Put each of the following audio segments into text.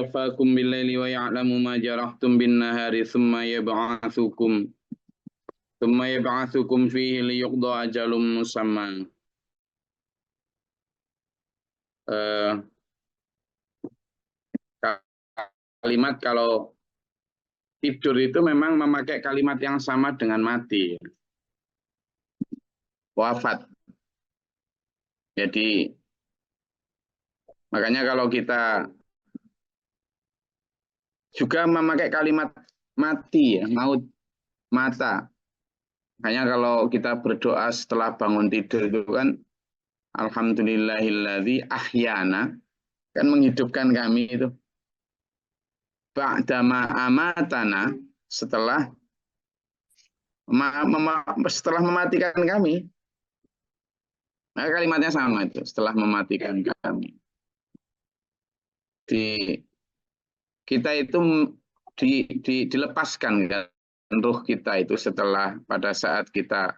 يتوفاكم بالليل ويعلم ما جرحتم بالنهار ثم يبعثكم فيه ليقضى أجل مسمى. Kalimat kalau tidur itu memang memakai kalimat yang sama dengan mati, wafat. Jadi makanya kalau kita juga memakai kalimat mati, ya, maut, mata. Makanya kalau kita berdoa setelah bangun tidur itu kan alhamdulillahilladzi ahyana, kan menghidupkan kami itu. Ba'dama amatana, setelah mematikan kami. Nah, kalimatnya sama itu, setelah mematikan kami. Kita itu dilepaskan kan ruh kita itu setelah pada saat kita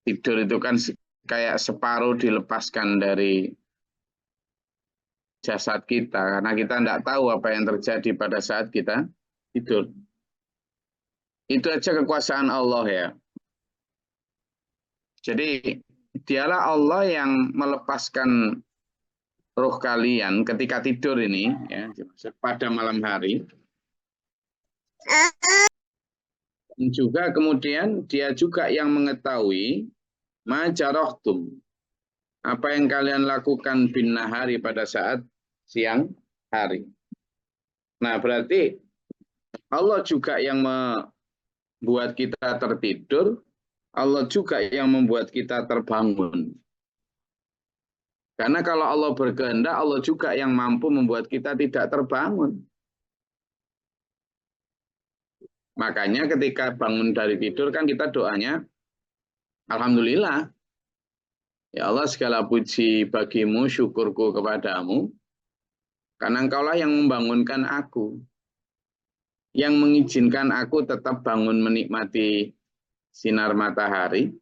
tidur itu kan kayak separuh dilepaskan dari jasad kita karena kita tidak tahu apa yang terjadi pada saat kita tidur. Itu aja kekuasaan Allah ya. Jadi dialah Allah yang melepaskan ruh kalian ketika tidur ini ya pada malam hari. Dan juga kemudian dia juga yang mengetahui majarahtum, apa yang kalian lakukan bin nahari pada saat siang hari. Nah, berarti Allah juga yang membuat kita tertidur, Allah juga yang membuat kita terbangun. Karena kalau Allah berkehendak, Allah juga yang mampu membuat kita tidak terbangun. Makanya ketika bangun dari tidur kan kita doanya, alhamdulillah. Ya Allah, segala puji bagimu, syukurku kepadamu. Karena engkaulah yang membangunkan aku. Yang mengizinkan aku tetap bangun menikmati sinar matahari.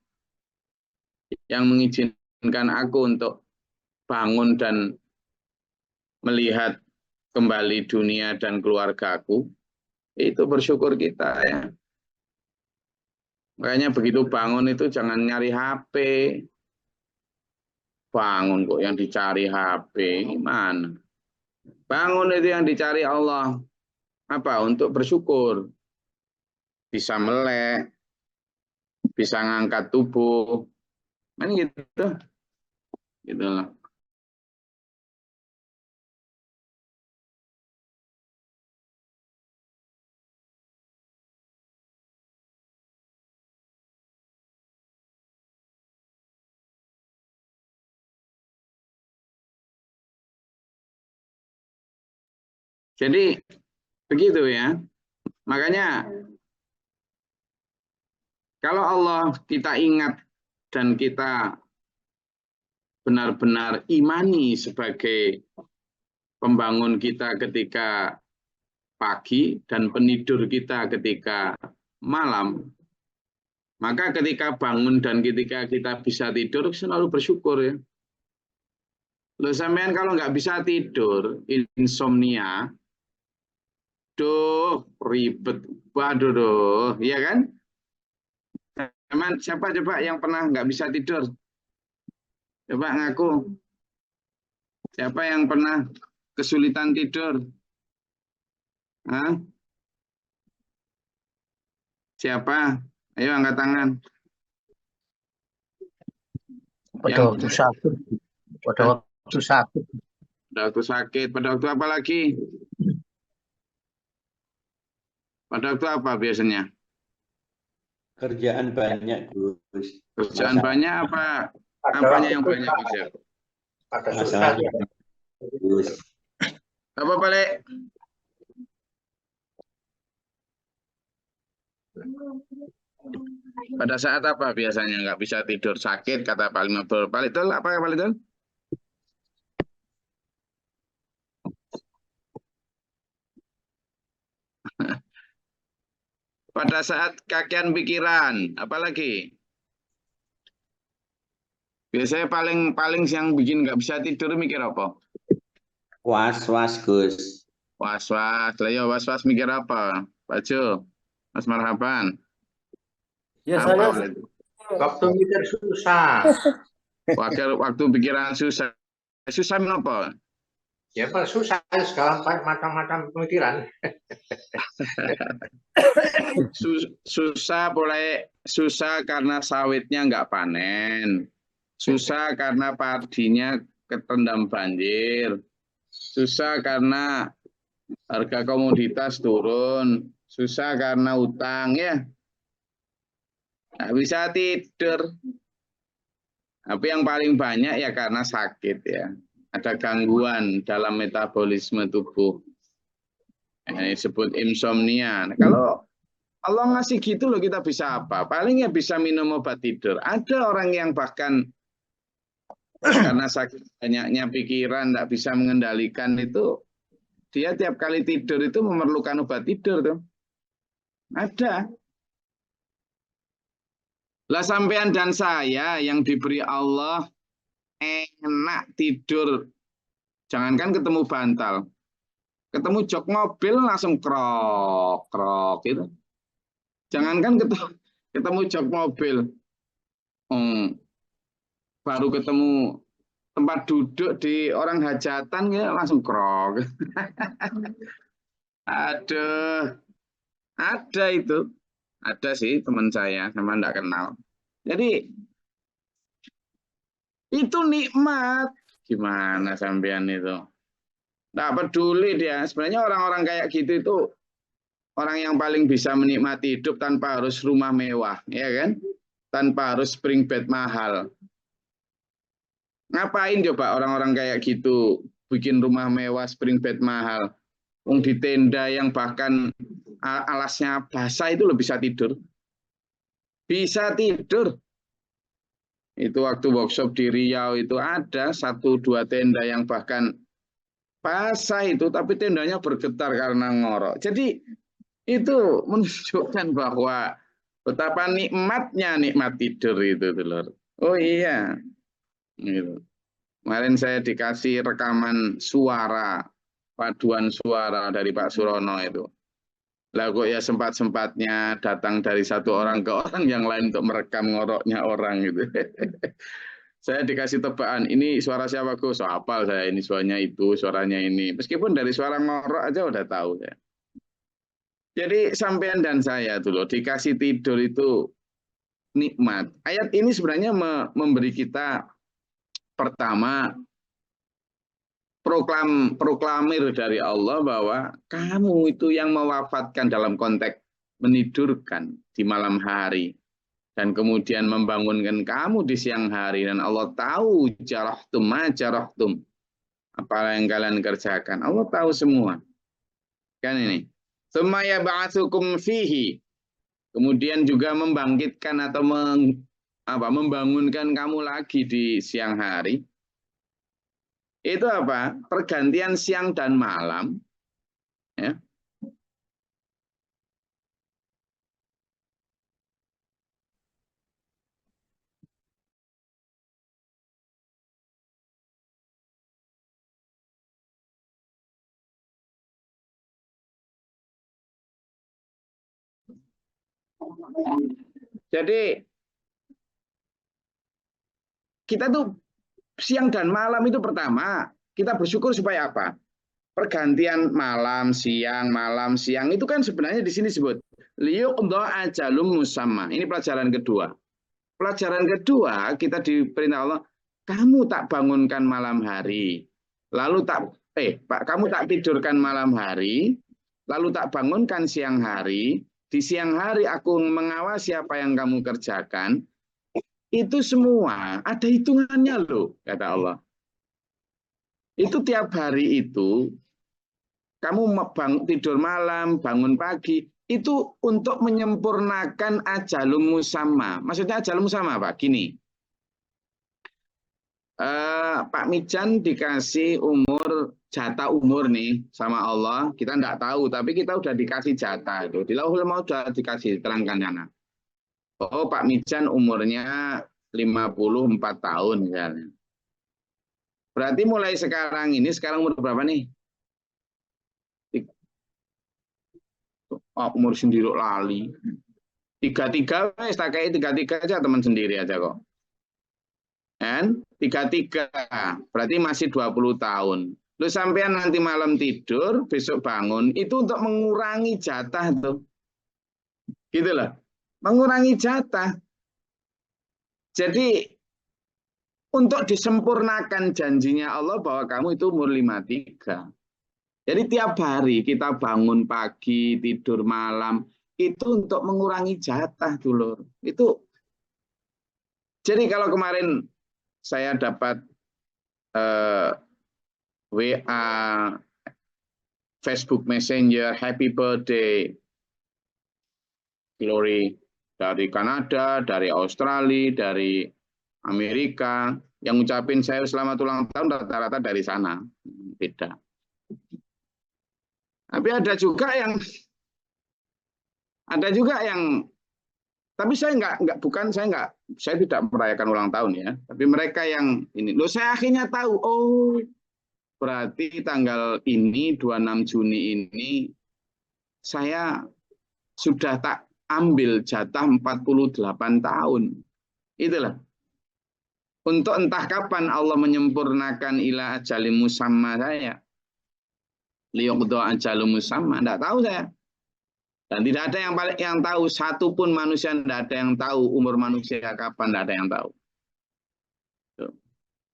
Yang mengizinkan aku untuk bangun dan melihat kembali dunia dan keluargaku. Itu bersyukur kita ya. Makanya begitu bangun itu jangan nyari HP. Bangun kok yang dicari HP, gimana? Bangun itu yang dicari Allah. Apa? Untuk bersyukur. Bisa melek, bisa ngangkat tubuh. Kan gitu. Gitu loh. Jadi begitu ya. Makanya kalau Allah kita ingat dan kita benar-benar imani sebagai pembangun kita ketika pagi dan penidur kita ketika malam, maka ketika bangun dan ketika kita bisa tidur selalu bersyukur ya. Loh sampean kalau nggak bisa tidur, insomnia, duh ribet, waduh doh, iya kan? Siapa coba yang pernah nggak bisa tidur? Coba ngaku. Siapa yang pernah kesulitan tidur? Hah? Siapa? Ayo angkat tangan. Pada waktu sakit. Pada waktu sakit. Pada waktu sakit. Pada waktu apa lagi? Pada waktu apa biasanya? Kerjaan banyak, Gus. Kerjaan banyak apa? Apanya yang banyak, Gus? Masalah Gus. Apa balik? Pada saat apa biasanya nggak bisa tidur, sakit, kata Pak Limabel. Pak Lidl, apa Pak Lidl? Pada saat kakean pikiran, apalagi? Biasanya paling yang bikin nggak bisa tidur mikir apa? Was-was, Gus. Was-was. Lah ya was-was mikir apa? Pak Jo, Mas Marhaban. Ya Apa saya itu? Waktu mikir susah. Waktu pikiran susah. Susah apa? Ya Pak, susah segala macam-macam pemikiran. Susah karena sawitnya nggak panen. Susah karena padinya ketendam banjir. Susah karena harga komoditas turun. Susah karena utang ya. Nggak bisa tidur. Tapi yang paling banyak ya karena sakit ya. Ada gangguan dalam metabolisme tubuh. Ini disebut insomnia. Nah, kalau Allah ngasih gitu loh kita bisa apa? Paling ya bisa minum obat tidur. Ada orang yang bahkan karena sakit banyaknya pikiran, tidak bisa mengendalikan itu, dia tiap kali tidur itu memerlukan obat tidur tuh. Ada. Lah sampean dan saya yang diberi Allah enak tidur. Jangankan ketemu bantal. Ketemu jok mobil langsung krok, krok gitu. Jangankan ketemu jok mobil. Baru ketemu tempat duduk di orang hajatan ya langsung krok. Ada itu. Ada sih teman saya, sama enggak kenal. Jadi itu nikmat. Gimana sampean itu? Nggak peduli dia. Sebenarnya orang-orang kayak gitu itu orang yang paling bisa menikmati hidup tanpa harus rumah mewah, ya kan? Tanpa harus spring bed mahal. Ngapain coba orang-orang kayak gitu bikin rumah mewah, spring bed mahal? Di tenda yang bahkan alasnya basah itu lo bisa tidur. Bisa tidur. Itu waktu workshop di Riau itu ada 1-2 tenda yang bahkan basah itu, tapi tendanya bergetar karena ngorok. Jadi itu menunjukkan bahwa betapa nikmatnya nikmat tidur itu, Lur. Oh iya. Gitu. Kemarin saya dikasih rekaman suara, paduan suara dari Pak Surono itu. Lah kok ya sempat-sempatnya datang dari satu orang ke orang yang lain untuk merekam ngoroknya orang gitu. Saya dikasih tebakan, ini suara siapa Gus? So, hafal saya, ini suaranya itu, suaranya ini. Meskipun dari suara ngorok aja udah tahu ya. Jadi sampean dan saya tuh loh, dikasih tidur itu nikmat. Ayat ini sebenarnya memberi kita pertama proklamir dari Allah bahwa kamu itu yang mewafatkan dalam konteks menidurkan di malam hari dan kemudian membangunkan kamu di siang hari, dan Allah tahu jarahtum apa yang kalian kerjakan. Allah tahu semua. Kan ini. Tsumma yab'atsukum fihi. Kemudian juga membangkitkan atau membangunkan kamu lagi di siang hari. Itu apa? Pergantian siang dan malam. Ya. Jadi kita tuh siang dan malam itu pertama kita bersyukur supaya apa? Pergantian malam siang itu kan sebenarnya di sini disebut liyuqda ajalum musamma. Ini pelajaran kedua. Pelajaran kedua kita diperintah Allah, kamu tak bangunkan malam hari, lalu kamu tak tidurkan malam hari, lalu tak bangunkan siang hari. Di siang hari aku mengawasi apa yang kamu kerjakan. Itu semua ada hitungannya loh, kata Allah. Itu tiap hari itu kamu tidur malam, bangun pagi, itu untuk menyempurnakan ajalum musamma. Maksudnya ajalum musamma apa? Gini, Pak Mijan dikasih jatah umur nih sama Allah. Kita enggak tahu, tapi kita udah dikasih jatah itu. Di Lauhul Mahfuz sudah dikasih terangkan sana. Oh, Pak Mijan umurnya 54 tahun misalnya. Berarti mulai sekarang umur berapa nih? Oh, umur sendiri lali. Tiga-tiga, tak kayak tiga-tiga aja teman sendiri aja kok. Dan tiga-tiga, berarti masih 20 tahun. Lu sampean nanti malam tidur, besok bangun, itu untuk mengurangi jatah tuh. Gitu loh. Mengurangi jatah. Jadi untuk disempurnakan janjinya Allah bahwa kamu itu umur 53. Jadi tiap hari kita bangun pagi, tidur malam, itu untuk mengurangi jatah dulur. Itu. Jadi kalau kemarin saya dapat WA, Facebook Messenger, happy birthday, Glory, dari Kanada, dari Australia, dari Amerika, yang ngucapin saya selamat ulang tahun rata-rata dari sana. Beda. Tapi ada juga yang tapi saya saya tidak merayakan ulang tahun ya. Tapi mereka yang ini, loh saya akhirnya tahu, oh berarti tanggal ini 26 Juni ini saya sudah tak ambil jatah 48 tahun. Itulah. Untuk entah kapan Allah menyempurnakan ila ajalim musamma saya. Liyuqdo ajalum musamma, enggak tahu saya. Dan tidak ada yang tahu, satu pun manusia tidak ada yang tahu umur manusia kapan, tidak ada yang tahu.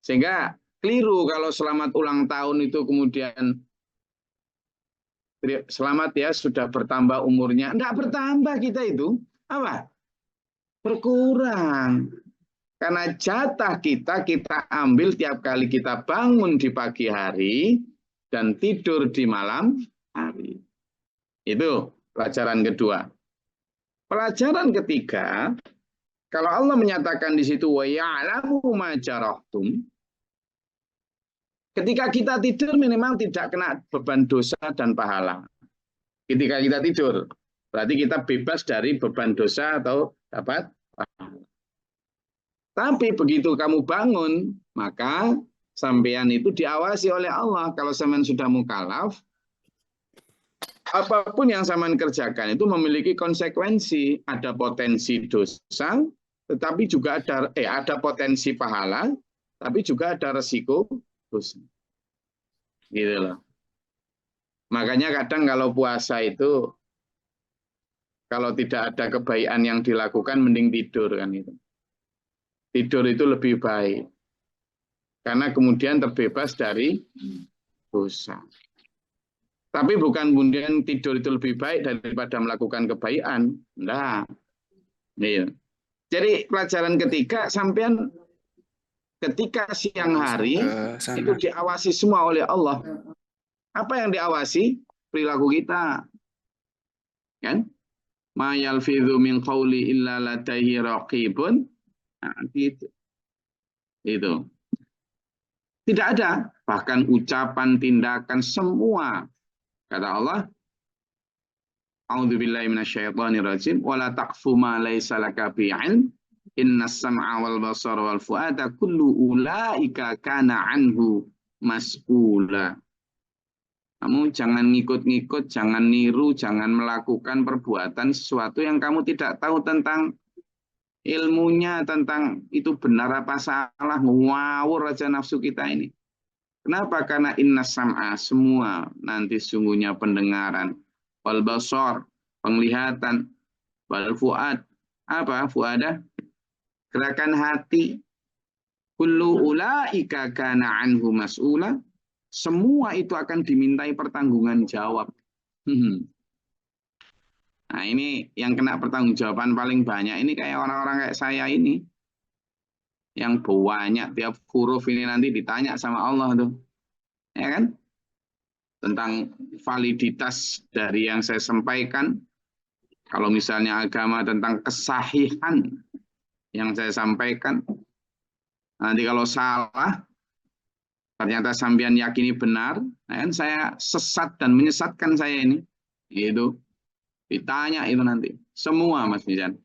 Sehingga keliru kalau selamat ulang tahun itu kemudian selamat ya sudah bertambah umurnya. Tidak bertambah kita itu. Apa? Berkurang. Karena jatah kita ambil tiap kali kita bangun di pagi hari dan tidur di malam hari. Itu pelajaran kedua. Pelajaran ketiga, kalau Allah menyatakan di situ wa ya'lamu ma jarahtum, ketika kita tidur minimal tidak kena beban dosa dan pahala. Ketika kita tidur, berarti kita bebas dari beban dosa atau dapat pahala. Tapi begitu kamu bangun, maka sampean itu diawasi oleh Allah. Kalau sampean sudah mukallaf, apapun yang sampean kerjakan itu memiliki konsekuensi. Ada potensi dosa, tetapi juga ada potensi pahala, tapi juga ada resiko dosa. Gitu loh. Makanya kadang kalau puasa itu, kalau tidak ada kebaikan yang dilakukan, mending tidur kan itu. Tidur itu lebih baik. Karena kemudian terbebas dari dosa. Tapi bukan kemudian tidur itu lebih baik daripada melakukan kebaikan. Enggak. Nih. Jadi pelajaran ketiga, sampean ketika siang hari itu diawasi semua oleh Allah. Apa yang diawasi? Perilaku kita. Kan? Ma yalfidhu min qawli illa ladaihi raqibun. Nah, gitu. Itu. Tidak ada, bahkan ucapan, tindakan, semua. Kata Allah, A'udzubillahi minasyaitonirrajim, wala taqfu ma laisa laka bi'ilm, innas sam'a wal basara wal fu'ada kullu ulaika kana anhu mas'ula. Kamu jangan ngikut-ngikut, jangan niru, jangan melakukan perbuatan sesuatu yang kamu tidak tahu tentang ilmunya, tentang itu benar apa salah, ngawur aja nafsu kita ini. Kenapa? Karena innas sam'a, semua nanti sungguhnya pendengaran, wal basar, penglihatan, wal fuad, apa fuadah? Gerakan hati, kullu ulaika kana anhu mas'ula, semua itu akan dimintai pertanggungan jawab. Nah ini yang kena pertanggungjawaban paling banyak ini kayak orang-orang kayak saya ini. Yang banyak tiap huruf ini nanti ditanya sama Allah tuh. Ya kan? Tentang validitas dari yang saya sampaikan. Kalau misalnya agama tentang kesahihan yang saya sampaikan. Nanti kalau salah, ternyata sampean yakini benar, kan saya sesat dan menyesatkan saya ini. Itu. Ditanya itu nanti. Semua Mas Mizan.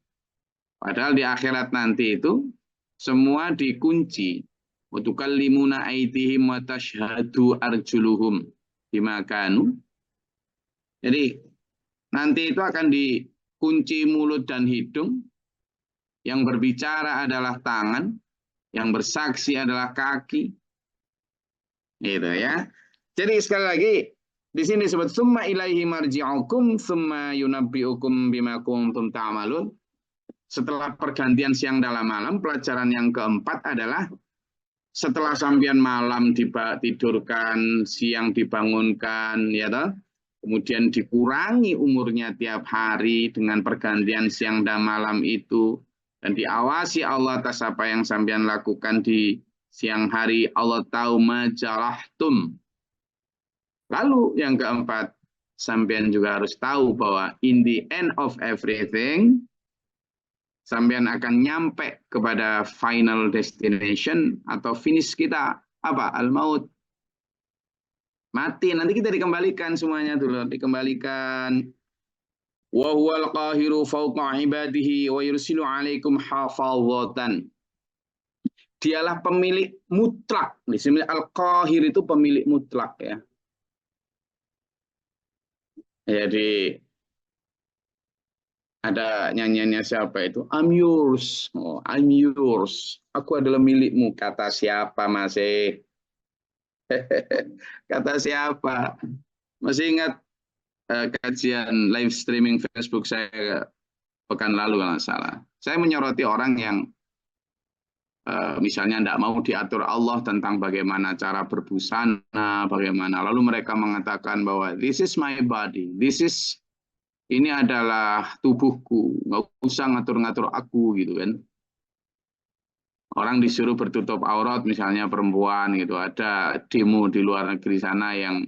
Padahal di akhirat nanti itu semua dikunci. Wa tukallimuna aydihim wa tashhadu arjuluhum bima kanu. Jadi Nanti itu akan dikunci mulut dan hidung. Yang berbicara adalah tangan, yang bersaksi adalah kaki. Gitu ya. Jadi sekali lagi di sini disebut summa ilaihi marji'ukum summa yunabbi'ukum bima kuntum ta'malun. Setelah pergantian siang dalam malam, pelajaran yang keempat adalah setelah sambian malam tidurkan, siang dibangunkan, ya toh? Kemudian dikurangi umurnya tiap hari dengan pergantian siang dan malam itu, dan diawasi Allah atas apa yang sambian lakukan di siang hari. Allah tahu majalahtum. Lalu yang keempat, sambian juga harus tahu bahwa in the end of everything, sampean akan nyampe kepada final destination atau finish kita apa? Al-maut. Mati. Nanti kita dikembalikan semuanya dulu, dikembalikan. Wa huwal qahiru fawqa ibadihi wa yursilu 'alaikum hafazatan. Dialah pemilik mutlak. Di sini al-qahir itu pemilik mutlak ya. Jadi ada nyanyiannya siapa itu? I'm yours. Oh, I'm yours. Aku adalah milikmu. Kata siapa masih? Kata siapa? Masih ingat kajian live streaming Facebook saya pekan lalu kalau nggak salah. Saya menyoroti orang yang misalnya tidak mau diatur Allah tentang bagaimana cara berbusana, bagaimana. Lalu mereka mengatakan bahwa this is my body, ini adalah tubuhku, nggak usah ngatur-ngatur aku gitu kan. Orang disuruh bertutup aurat misalnya perempuan gitu. Ada demo di luar negeri sana yang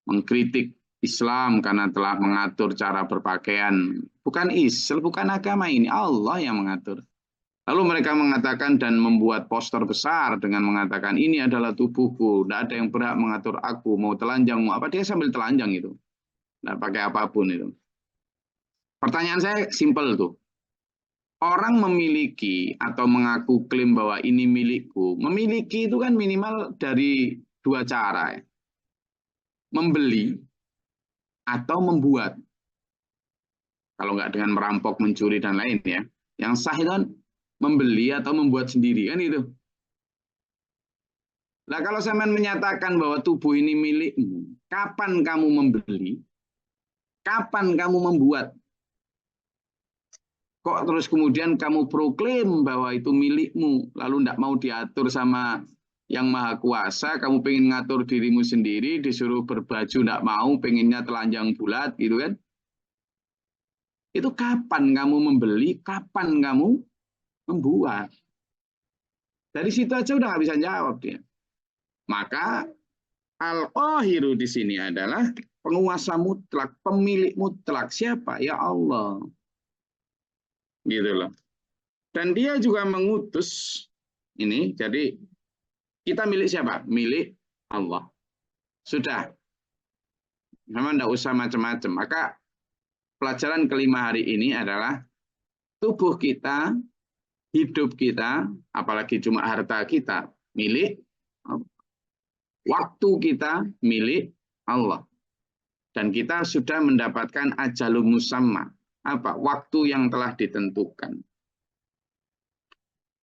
mengkritik Islam karena telah mengatur cara berpakaian. Bukan Islam, bukan agama ini, Allah yang mengatur. Lalu mereka mengatakan dan membuat poster besar dengan mengatakan ini adalah tubuhku, tidak ada yang berhak mengatur aku, mau telanjang, mau apa, dia sambil telanjang itu. Tidak pakai apapun itu. Pertanyaan saya simpel tuh. Orang memiliki atau mengaku klaim bahwa ini milikku. Memiliki itu kan minimal dari dua cara. Ya. Membeli atau membuat. Kalau nggak dengan merampok, mencuri, dan lain ya. Yang sah itu kan membeli atau membuat sendiri. Kan itu. Nah kalau saya menyatakan bahwa tubuh ini milikmu, kapan kamu membeli? Kapan kamu membuat? Kok terus kemudian kamu proklaim bahwa itu milikmu, lalu tidak mau diatur sama yang maha kuasa, kamu pengen ngatur dirimu sendiri, disuruh berbaju tidak mau, pengennya telanjang bulat gitu kan. Itu kapan kamu membeli, kapan kamu membuat. Dari situ aja udah nggak bisa jawab dia. Maka al-qahiru di sini adalah penguasa mutlak, pemilik mutlak. Siapa? Ya Allah. Gitu loh. Dan dia juga mengutus ini, jadi kita milik siapa? Milik Allah. Sudah. Memang tidak usah macam-macam. Maka pelajaran kelima hari ini adalah tubuh kita, hidup kita, apalagi cuma harta kita, milik Allah. Waktu kita milik Allah. Dan kita sudah mendapatkan ajalul musamma. Apa? Waktu yang telah ditentukan.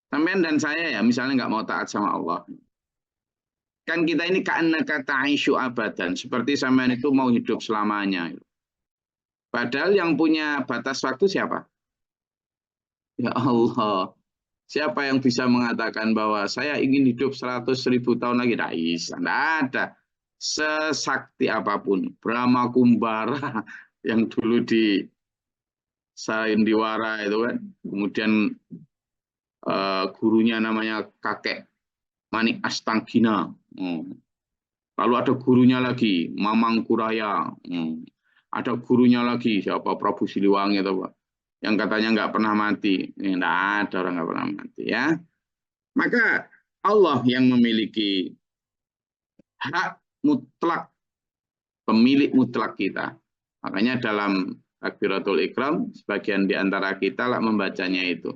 Sampean dan saya ya, misalnya nggak mau taat sama Allah. Kan kita ini ka'annaka ta'isyu abadan. Seperti sampean itu mau hidup selamanya. Padahal yang punya batas waktu siapa? Ya Allah. Siapa yang bisa mengatakan bahwa saya ingin hidup 100.000 tahun lagi? Tidak ada. Sesakti apapun. Brahma Kumbara yang dulu di Saindiwara itu kan. Kemudian gurunya namanya kakek Manik Astangina. Lalu ada gurunya lagi, Mamang Kuraya. Ada gurunya lagi, siapa? Prabu Siliwangi atau apa? Yang katanya nggak pernah mati. Nggak ada orang nggak pernah mati ya. Maka Allah yang memiliki hak mutlak, pemilik mutlak kita. Makanya dalam Takbiratul Ikram, sebagian di antara kita lah membacanya itu.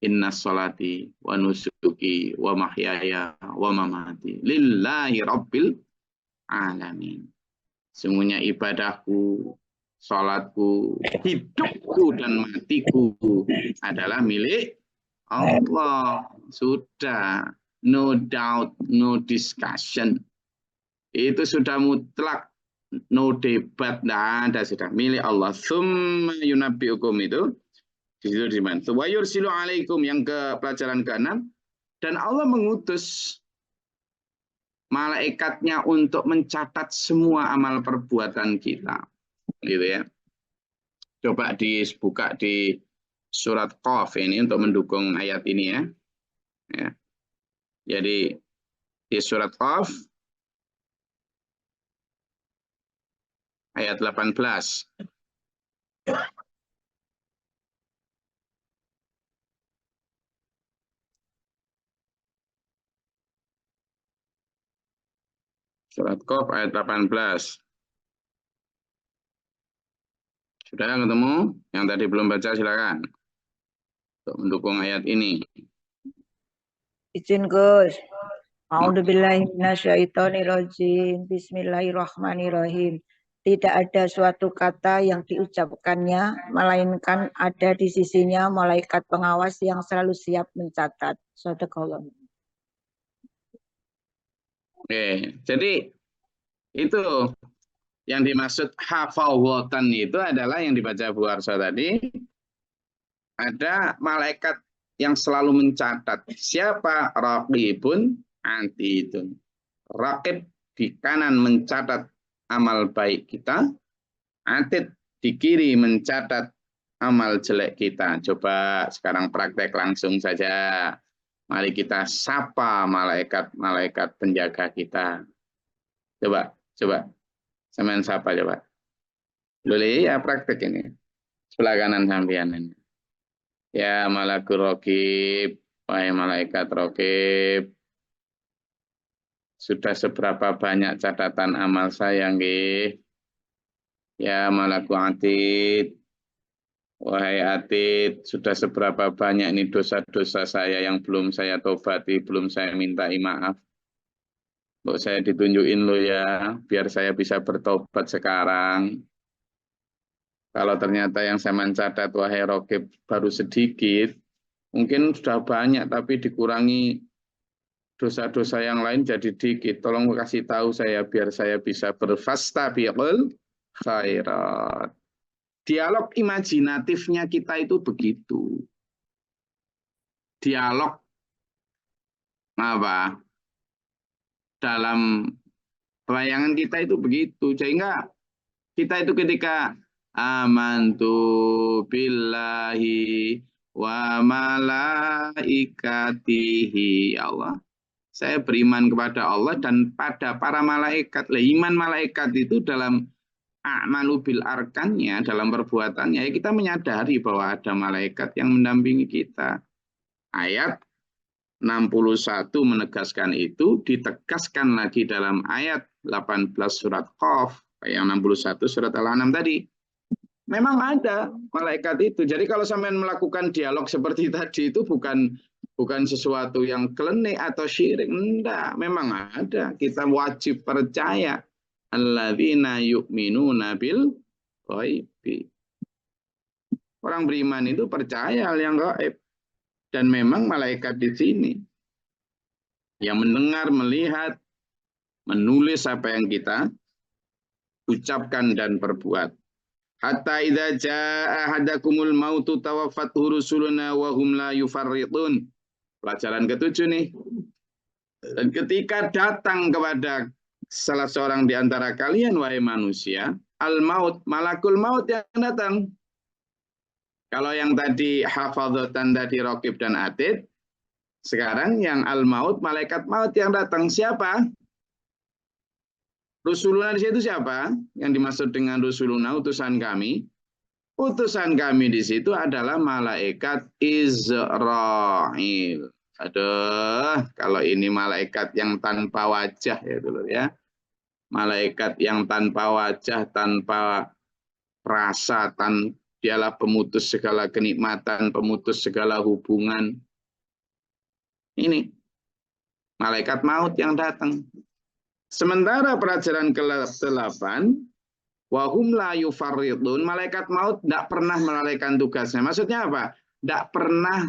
Inna sholati wa nusuki wa mahyaya wa mamati lillahi rabbil alamin. Semuanya ibadahku, Salatku, hidupku dan matiku adalah milik Allah. Sudah, no doubt, no discussion. Itu sudah mutlak, no debat, tidak ada, sudah milik Allah. Tsumma yunabbi'ukum itu di situ di mana? Wa yursilu alaikum yang ke pelajaran ke-6, dan Allah mengutus malaikatnya untuk mencatat semua amal perbuatan kita. Gitu ya. Coba dibuka di surat Qaf ini untuk mendukung ayat ini ya. Ya. Jadi di surat Qaf ayat 18. Surat Qaf ayat 18. Sudah ketemu? Yang tadi belum baca silakan. Untuk mendukung ayat ini. Izin Gus. A'udzubillahi minasyaitonirrajim. Bismillahirrahmanirrahim. Tidak ada suatu kata yang diucapkannya, melainkan ada di sisinya malaikat pengawas yang selalu siap mencatat. Shadaqallah. Oke, jadi itu yang dimaksud hafawatan itu adalah yang dibaca Bu Arsa tadi. Ada malaikat yang selalu mencatat. Siapa? Raqibun atidun. Raqib di kanan mencatat amal baik kita. Atid di kiri mencatat amal jelek kita. Coba sekarang praktek langsung saja. Mari kita sapa malaikat-malaikat penjaga kita. Coba. Sampean sapa coba. Boleh ya praktek ini. Sebelah kanan sampean ini. Ya malakul raqib, wahai malaikat raqib. Sudah seberapa banyak catatan amal saya nggih? Ya malakul atid. Wahai atid, sudah seberapa banyak ini dosa-dosa saya yang belum saya tobati, belum saya mintai maaf. Kok saya ditunjukin lo ya, biar saya bisa bertobat sekarang. Kalau ternyata yang saya mencatat, wahai raqib, baru sedikit, mungkin sudah banyak, tapi dikurangi dosa-dosa yang lain jadi dikit. Tolong kasih tahu saya, biar saya bisa berfastabiqul khairat. Dialog imajinatifnya kita itu begitu. Dialog apa? Dalam bayangan kita itu begitu. Sehingga kita itu ketika amantu billahi wa malaikatihi, Allah, saya beriman kepada Allah dan pada para malaikat. Iman malaikat itu dalam a'malu bil arkannya, dalam perbuatannya, ya kita menyadari bahwa ada malaikat yang mendampingi kita. Ayat 61 menegaskan itu, ditegaskan lagi dalam ayat 18 surat Qaf, yang 61 surat Al-An'am tadi. Memang ada malaikat itu. Jadi kalau sampean melakukan dialog seperti tadi itu bukan sesuatu yang klenik atau syirik. Enggak, memang ada. Kita wajib percaya. Alladzina yu'minuna bil ghaibi. Orang beriman itu percaya hal yang gaib. Dan memang malaikat di sini yang mendengar, melihat, menulis apa yang kita ucapkan dan perbuat. Hatta idza jaa ahadakumul mautu tawaffathu rusuluna wa hum la yufarritun. Pelajaran ke-7 nih. Dan ketika datang kepada salah seorang di antara kalian, wahai manusia, al-maut, malakul maut yang datang. Kalau yang tadi hafadzatan tadi raqib dan atid, sekarang yang al-maut, malaikat maut yang datang. Siapa? Rusuluna di situ siapa? Yang dimaksud dengan rusuluna, utusan kami. Utusan kami di situ adalah malaikat Israil. Aduh, kalau ini malaikat yang tanpa wajah ya dulu ya. Malaikat yang tanpa wajah, tanpa rasa, dialah pemutus segala kenikmatan, pemutus segala hubungan. Ini malaikat maut yang datang. Sementara pelajaran ke-8 Wahum la yufarridun, malaikat maut tidak pernah melalaikan tugasnya. Maksudnya apa? Tidak pernah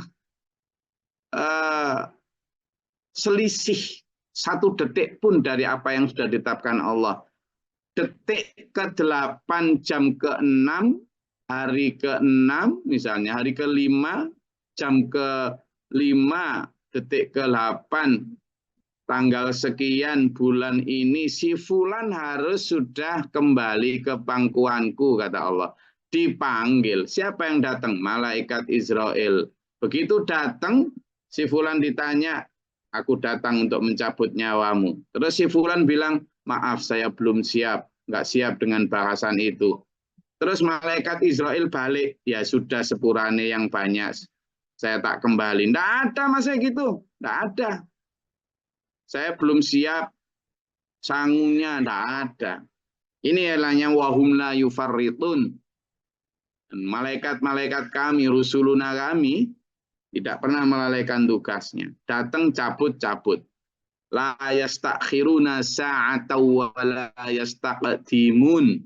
selisih satu detik pun dari apa yang sudah ditetapkan Allah. Detik ke-8, jam ke-6, hari ke-6, misalnya hari ke-5, jam ke-5, detik ke-8, tanggal sekian bulan ini, si fulan harus sudah kembali ke pangkuanku, kata Allah. Dipanggil. Siapa yang datang? Malaikat Israel. Begitu datang, si fulan ditanya, aku datang untuk mencabut nyawamu. Terus si fulan bilang, maaf saya belum siap. Nggak siap dengan bahasan itu. Terus malaikat Israel balik, ya sudah sepurane yang banyak. Saya tak kembali. Nggak ada masa gitu. Nggak ada. Saya belum siap, sanggungnya tidak ada. Ini ilahnya wahum la yufarritun. Malaikat-malaikat kami, rusuluna kami, tidak pernah melalaikan tugasnya. Datang cabut-cabut. La yastakhiruna sa'atan wa la yastaqdimun.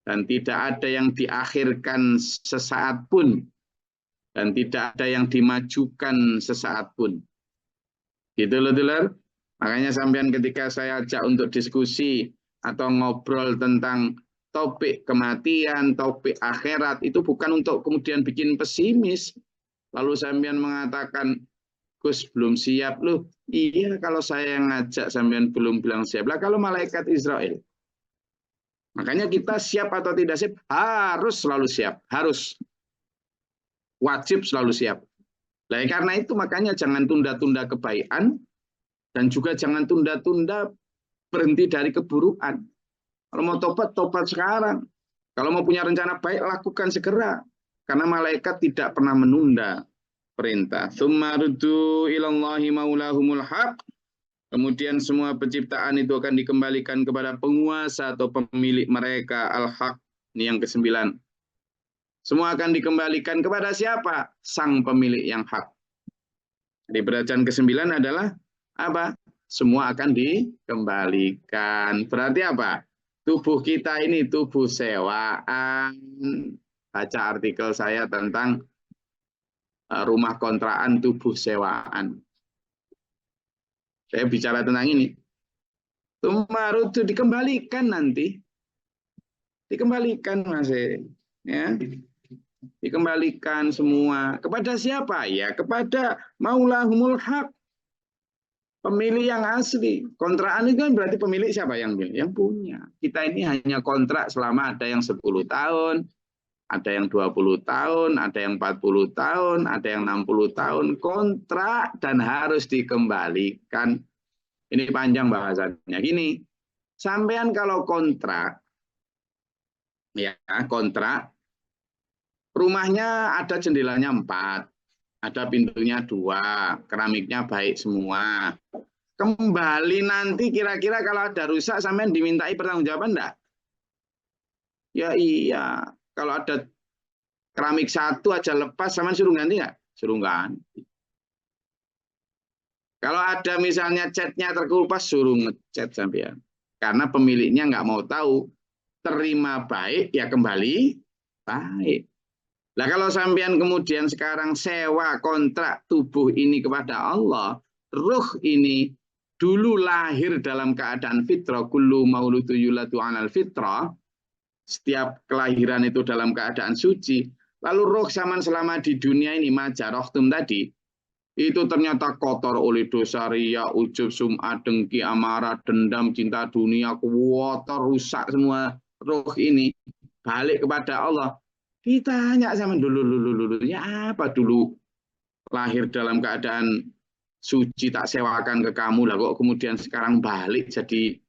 Dan tidak ada yang diakhirkan sesaat pun. Dan tidak ada yang dimajukan sesaat pun. Gitu loh, dulur. Makanya sampean ketika saya ajak untuk diskusi atau ngobrol tentang topik kematian, topik akhirat, itu bukan untuk kemudian bikin pesimis. Lalu sampean mengatakan, Gus belum siap loh. Iya, kalau saya yang ngajak sampean belum bilang siap. Lah kalau malaikat Israel. Makanya kita siap atau tidak siap, harus selalu siap. Harus. Wajib selalu siap. Nah, karena itu makanya jangan tunda-tunda kebaikan. Dan juga jangan tunda-tunda berhenti dari keburukan. Kalau mau tobat, tobat sekarang. Kalau mau punya rencana baik, lakukan segera. Karena malaikat tidak pernah menunda perintah. Tsumma ruddu ilallahi maulahumul haq. Kemudian semua penciptaan itu akan dikembalikan kepada penguasa atau pemilik mereka, al-haq. Ini yang ke-9. Semua akan dikembalikan kepada siapa? Sang pemilik yang hak. Di bacaan ke-9 adalah apa? Semua akan dikembalikan. Berarti apa? Tubuh kita ini tubuh sewaan. Baca artikel saya tentang rumah kontrakan tubuh sewaan. Saya bicara tentang ini. Tumaru itu dikembalikan nanti. Dikembalikan masih. Ya. Dikembalikan semua. Kepada siapa? Ya kepada maulahumul haq. Pemilik yang asli. Kontrakan itu kan berarti pemilik siapa yang milik? Yang punya. Kita ini hanya kontrak selama ada yang 10 tahun, ada yang 20 tahun, ada yang 40 tahun, ada yang 60 tahun. Kontrak dan harus dikembalikan. Ini panjang bahasannya. Gini, sampean kalau kontrak, ya kontrak, rumahnya ada jendelanya 4. Ada pintunya 2, keramiknya baik semua. Kembali nanti kira-kira kalau ada rusak sampean dimintai pertanggungjawaban enggak? Ya iya. Kalau ada keramik 1 aja lepas sampean suruh ganti enggak? Suruh ganti. Kalau ada misalnya catnya terkelupas suruh ngecat sampean. Karena pemiliknya nggak mau tahu. Terima baik ya kembali baik. Nah kalau sampean kemudian sekarang sewa kontrak tubuh ini kepada Allah, ruh ini dulu lahir dalam keadaan fitrah, kullu mauludu yuladu 'alal fitrah, setiap kelahiran itu dalam keadaan suci, lalu ruh zaman selama di dunia ini, majarohtum tadi, itu ternyata kotor oleh dosa riya, ujub, sum'ah, dengki, amarah, dendam, cinta dunia, kotor, rusak semua ruh ini, balik kepada Allah. Ditanya sama dulunya apa dulu lahir dalam keadaan suci tak sewakan ke kamu lah kok kemudian sekarang balik jadi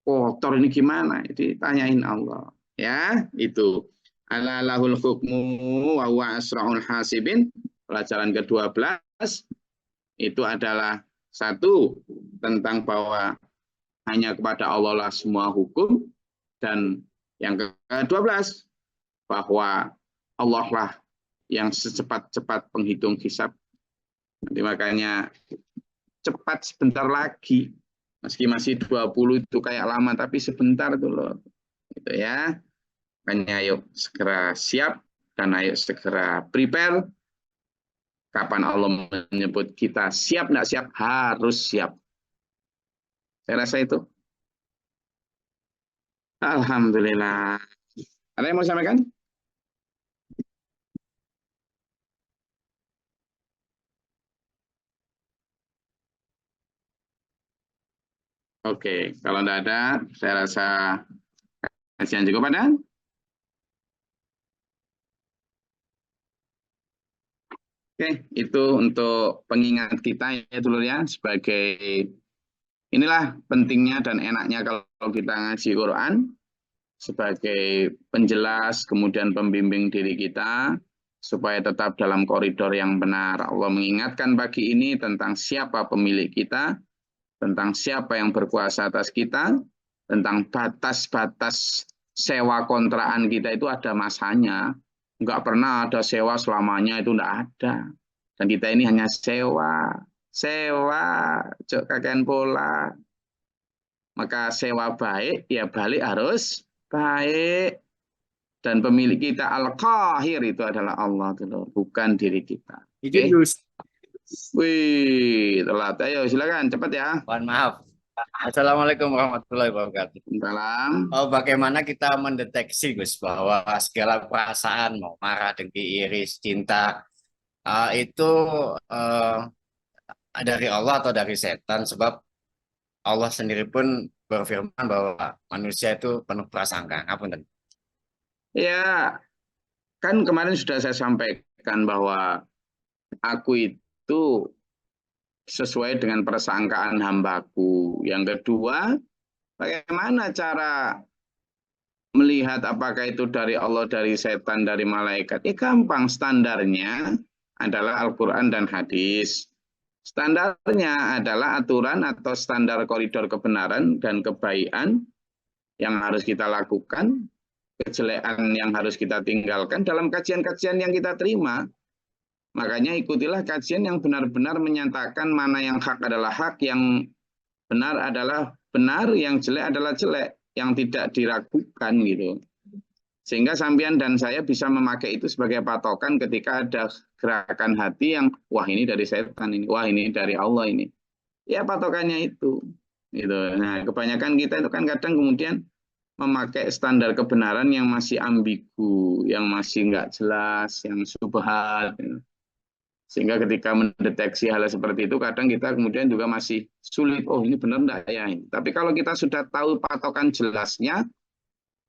kotor ini gimana? Ditanyain Allah. Ya, itu. Ala lahul hukmu wa huwa asraul hasibin. Pelajaran ke-12 itu adalah satu tentang bahwa hanya kepada Allah lah semua hukum, dan yang ke-12 bahwa Allah lah yang secepat-cepat penghitung hisab. Nanti makanya cepat sebentar lagi. Meski masih 20 itu kayak lama, tapi sebentar itu loh. Gitu ya. Makanya ayo segera siap dan ayo segera prepare. Kapan Allah menyebut kita siap nggak siap, harus siap. Saya rasa itu. Alhamdulillah. Ada yang mau sampaikan? Oke, kalau tidak ada, saya rasa kajian cukup ada. Oke, itu untuk pengingat kita ya dulu ya, sebagai inilah pentingnya dan enaknya kalau kita ngaji Quran, sebagai penjelas, kemudian pembimbing diri kita, supaya tetap dalam koridor yang benar. Allah mengingatkan pagi ini tentang siapa pemilik kita, tentang siapa yang berkuasa atas kita, tentang batas-batas sewa kontrakan kita itu ada masanya. Enggak pernah ada sewa selamanya, itu enggak ada. Dan kita ini hanya sewa, kakean pola. Maka sewa baik, ya balik harus baik. Dan pemilik kita Al-Qahir itu adalah Allah, bukan diri kita. Izin, Oke? Gus. Wih, telat. Ayo silakan, cepat ya. Mohon maaf. Assalamualaikum warahmatullahi wabarakatuh. Salam. Oh, bagaimana kita mendeteksi, Gus, bahwa segala perasaan, mau marah, dengki, iris, cinta, itu dari Allah atau dari setan? Sebab Allah sendiri pun berfirman bahwa manusia itu penuh prasangka. Ngapunten. Ya, kan kemarin sudah saya sampaikan bahwa aku itu sesuai dengan persangkaan hambaku. Yang kedua, bagaimana cara melihat apakah itu dari Allah, dari setan, dari malaikat? Gampang, standarnya adalah Al-Quran dan hadis. Standarnya adalah aturan atau standar koridor kebenaran dan kebaikan yang harus kita lakukan, kejelekan yang harus kita tinggalkan dalam kajian-kajian yang kita terima. Makanya ikutilah kajian yang benar-benar menyatakan mana yang hak adalah hak, yang benar adalah benar, yang jelek adalah jelek, yang tidak diragukan gitu. Sehingga sampean dan saya bisa memakai itu sebagai patokan ketika ada gerakan hati yang wah ini dari setan ini, wah ini dari Allah ini. Ya patokannya itu. Gitu. Nah, kebanyakan kita itu kan kadang kemudian memakai standar kebenaran yang masih ambigu, yang masih nggak jelas, yang subhat. Gitu. Sehingga ketika mendeteksi hal seperti itu, kadang kita kemudian juga masih sulit. Oh ini benar enggak ya ini. Tapi kalau kita sudah tahu patokan jelasnya,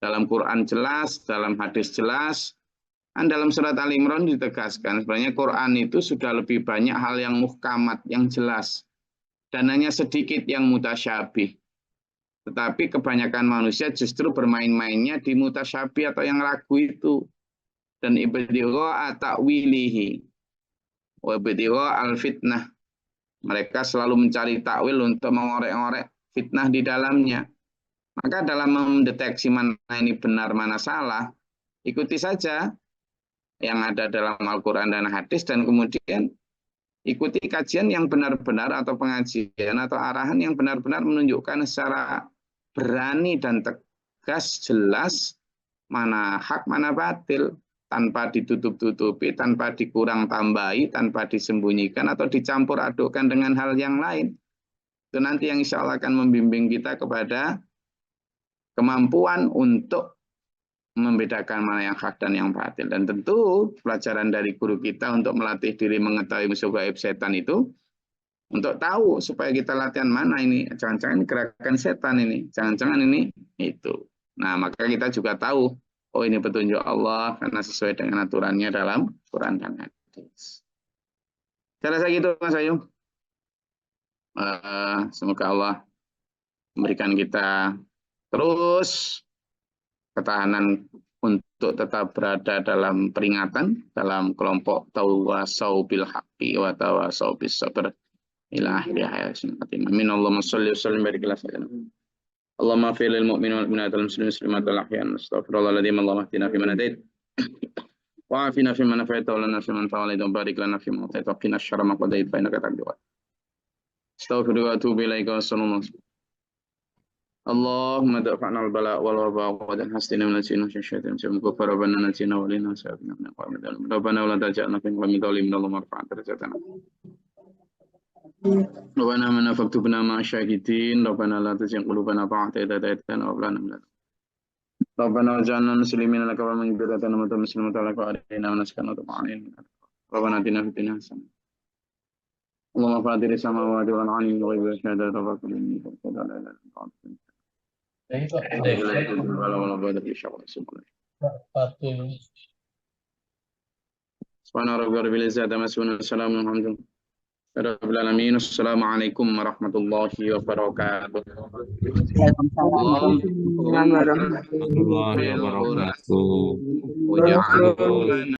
dalam Quran jelas, dalam hadis jelas, kan dalam surat Al-Imran ditegaskan, sebenarnya Quran itu sudah lebih banyak hal yang muhkamat, yang jelas. Dan hanya sedikit yang mutasyabih. Tetapi kebanyakan manusia justru bermain-mainnya di mutasyabih atau yang ragu itu. Dan ibtigha ta'wilihi wa ibtigha al-fitnah. Mereka selalu mencari takwil untuk mengorek-ngorek fitnah di dalamnya. Maka dalam mendeteksi mana ini benar, mana salah, ikuti saja yang ada dalam Al-Quran dan hadis, dan kemudian ikuti kajian yang benar-benar atau pengajian atau arahan yang benar-benar menunjukkan secara berani dan tegas, jelas, mana hak, mana batil, tanpa ditutup-tutupi, tanpa dikurang tambahi, tanpa disembunyikan atau dicampur adukkan dengan hal yang lain. Itu nanti yang insya Allah akan membimbing kita kepada kemampuan untuk membedakan mana yang hak dan yang batil. Dan tentu pelajaran dari guru kita untuk melatih diri mengetahui musuh gaib setan itu, untuk tahu supaya kita latihan mana ini, jangan-jangan ini gerakan setan ini, jangan-jangan ini itu. Nah, maka kita juga tahu, oh ini petunjuk Allah karena sesuai dengan aturannya dalam Quran dan hadis. Saya rasa gitu Mas Ayu. Semoga Allah memberikan kita terus ketahanan untuk tetap berada dalam peringatan, dalam kelompok tawasau bil haqqi wa tawasau bis sabr ila akhir hayatin khatimah. Amin. Allahumma shalli wa sallim barik ala sayyidina. Allahumma fil lil mu'minin wal mu'minat wal muslimin muslimat wal ahyan astaghfirullahaladzim. Allahumma hdina fi man hadait wa afina fi man afait wa lana fi man tawalait wa barik lana fi ma atait wa qina syarra ma qadait fa innaka taqdi. Astaghfiruka wa atubu ilaika wa sallallahu اللهم دفعنا البلاء والوباء وحسنا من الجن والشياطين وكفر ربنا نجينا ولنا سابنا من قوم ربنا ولا تجعلنا في قوم ظالمين اللهم ارفع درجاتنا ربنا من فاكتبنا مع الشاهدين ربنا لا تزغ قلوبنا بعد إذ هديتنا وهب لنا من لدنك ربنا واجعلنا مسلمين لك ومن ذريتنا أمة مسلمة لك وأرنا ونسكن وتب علينا ربنا آتنا في الدنيا حسنة اللهم فاطر السماوات والأرض عالم الغيب والشهادة تبارك إني لا إله إلا أنت سبحان ربك رب العزة عما يصفون والسلام على المرسلين رب العالمين السلام عليكم ورحمة الله وبركاته. Waalaikumsalam warahmatullahi wabarakatuh. وجعلنا